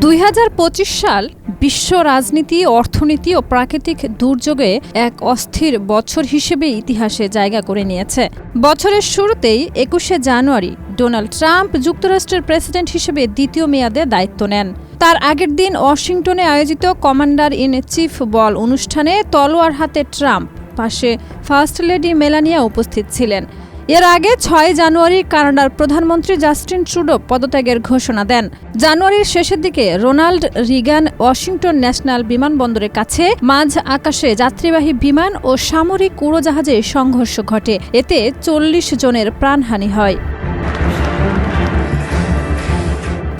2025 সাল বিশ্ব রাজনীতি, অর্থনীতি ও প্রাকৃতিক দুর্যোগে এক অস্থির বছর হিসেবে ইতিহাসে জায়গা করে নিয়েছে। বছরের শুরুতেই 21শে জানুয়ারি ডোনাল্ড ট্রাম্প যুক্তরাষ্ট্রের প্রেসিডেন্ট হিসেবে দ্বিতীয় মেয়াদে দায়িত্ব নেন। তার আগের দিন ওয়াশিংটনে আয়োজিত কমান্ডার ইন চিফ বল অনুষ্ঠানে তলোয়ার হাতে ট্রাম্প, পাশে ফার্স্ট লেডি মেলানিয়া উপস্থিত ছিলেন। এর আগে 6 জানুয়ারি কানাডার প্রধানমন্ত্রী জাস্টিন ট্রুডো পদত্যাগের ঘোষণা দেন। জানুয়ারির শেষের দিকে রোনাল্ড রিগান ওয়াশিংটন ন্যাশনাল বিমানবন্দরের কাছে মাঝ আকাশে যাত্রীবাহী বিমান ও সামরিক উড়োজাহাজে সংঘর্ষ ঘটে। এতে 40 জনের প্রাণহানি হয়।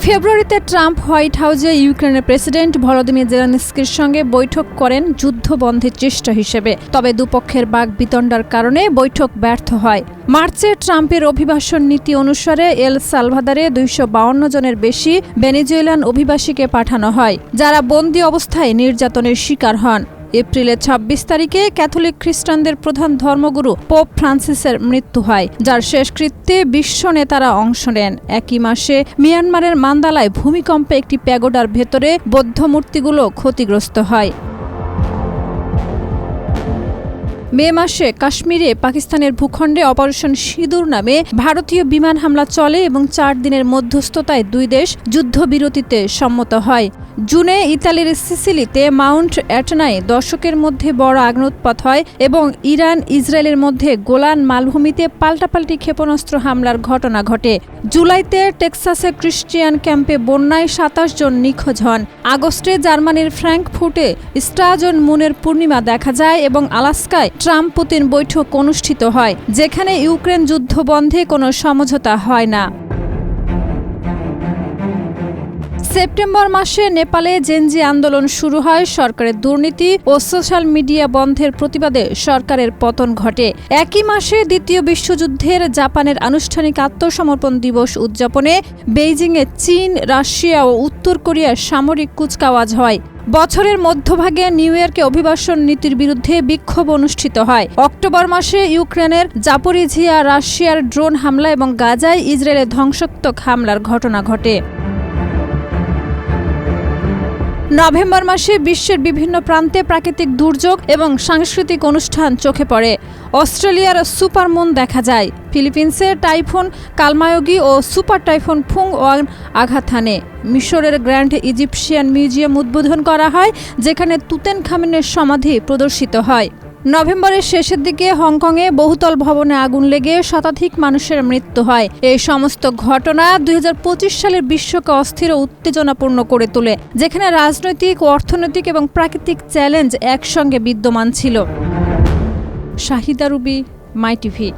ফেব্রুয়ারিতে ট্রাম্প হোয়াইট হাউসে ইউক্রেনের প্রেসিডেন্ট ভলোদিমির জেলেনস্কির সঙ্গে বৈঠক করেন যুদ্ধ বন্ধের চেষ্টা হিসেবে। তবে দুপক্ষের বাকবিতণ্ডার কারণে বৈঠক ব্যর্থ হয়। মার্চে ট্রাম্পের অভিবাসন নীতি অনুসারে এল সালভাদরে 252 জনের বেশি ভেনেজুয়েলান অভিবাসীকে পাঠানো হয়, যারা বন্দী অবস্থায় নির্যাতনের শিকার হন। এপ্রিলের 26 তারিখে ক্যাথলিক খ্রিস্টানদের প্রধান ধর্মগুরু পোপ ফ্রান্সিসের মৃত্যু হয়, যার শেষকৃত্যে বিশ্ব নেতারা অংশ নেন। একই মাসে মিয়ানমারের মান্দালায় ভূমিকম্পে একটি প্যাগোডার ভেতরে বৌদ্ধ মূর্তিগুলো ক্ষতিগ্রস্ত হয়। মে মাসে কাশ্মীরে পাকিস্তানের ভূখণ্ডে অপারেশন সিঁদুর নামে ভারতীয় বিমান হামলা চলে এবং 4 দিনের মধ্যস্থতায় দুই দেশ যুদ্ধবিরতিতে সম্মত হয়। জুনে ইতালির সিসিলিতে মাউন্ট অ্যাটনায় দশকের মধ্যে বড় আগ্নেয়ুৎপাত হয় এবং ইরান ইসরায়েলের মধ্যে গোলান মালভূমিতে পাল্টাপাল্টি ক্ষেপণাস্ত্র হামলার ঘটনা ঘটে। জুলাইতে টেক্সাসে ক্রিশ্চিয়ান ক্যাম্পে বন্যায় 27 জন নিখোঁজ হন। আগস্টে জার্মানির ফ্র্যাঙ্কফুর্টে স্টাজন মুনের পূর্ণিমা দেখা যায় এবং আলাস্কায় ট্রাম্প পুতিন বৈঠক অনুষ্ঠিত হয়, যেখানে ইউক্রেন যুদ্ধ বন্ধে কোনো সমঝোতা হয় না। সেপ্টেম্বর মাসে নেপালে জেনজি আন্দোলন শুরু হয়। সরকারের দুর্নীতি ও সোশ্যাল মিডিয়া বন্ধের প্রতিবাদে সরকারের পতন ঘটে। একই মাসে দ্বিতীয় বিশ্বযুদ্ধের জাপানের আনুষ্ঠানিক আত্মসমর্পণ দিবস উদযাপনে বেইজিংয়ে চীন, রাশিয়া ও উত্তর কোরিয়ার সামরিক কুচকাওয়াজ হয়। বছরের মধ্যভাগে নিউ ইয়র্কে অভিবাসন নীতির বিরুদ্ধে বিক্ষোভ অনুষ্ঠিত হয়। অক্টোবর মাসে ইউক্রেনের জাপোরিঝিয়া রাশিয়ার ড্রোন হামলা এবং গাজায় ইসরায়েলের ধ্বংসাত্মক হামলার ঘটনা ঘটে। নভেম্বর মাসে বিশ্বের বিভিন্ন প্রান্তে প্রাকৃতিক দুর্যোগ এবং সাংস্কৃতিক অনুষ্ঠান চোখে পড়ে। অস্ট্রেলিয়ার সুপারমুন দেখা যায়। ফিলিপিন্সে টাইফুন কালমায়োগি ও সুপার টাইফুন ফুং ওয়ান আঘাত হানে। মিশরের গ্র্যান্ড ইজিপশিয়ান মিউজিয়াম উদ্বোধন করা হয়, যেখানে তুতেনখামেনের সমাধি প্রদর্শিত হয়। নভেম্বরের শেষের দিকে হংকংয়ে বহুতল ভবনে আগুন লেগে শতাধিক মানুষের মৃত্যু হয়। এই সমস্ত ঘটনা 2025 সালের বিশ্বকে অস্থির ও উত্তেজনাপূর্ণ করে তোলে, যেখানে রাজনৈতিক, অর্থনৈতিক এবং প্রাকৃতিক চ্যালেঞ্জ একসঙ্গে বিদ্যমান ছিল। শাহিদা রুবি, মাই টিভি।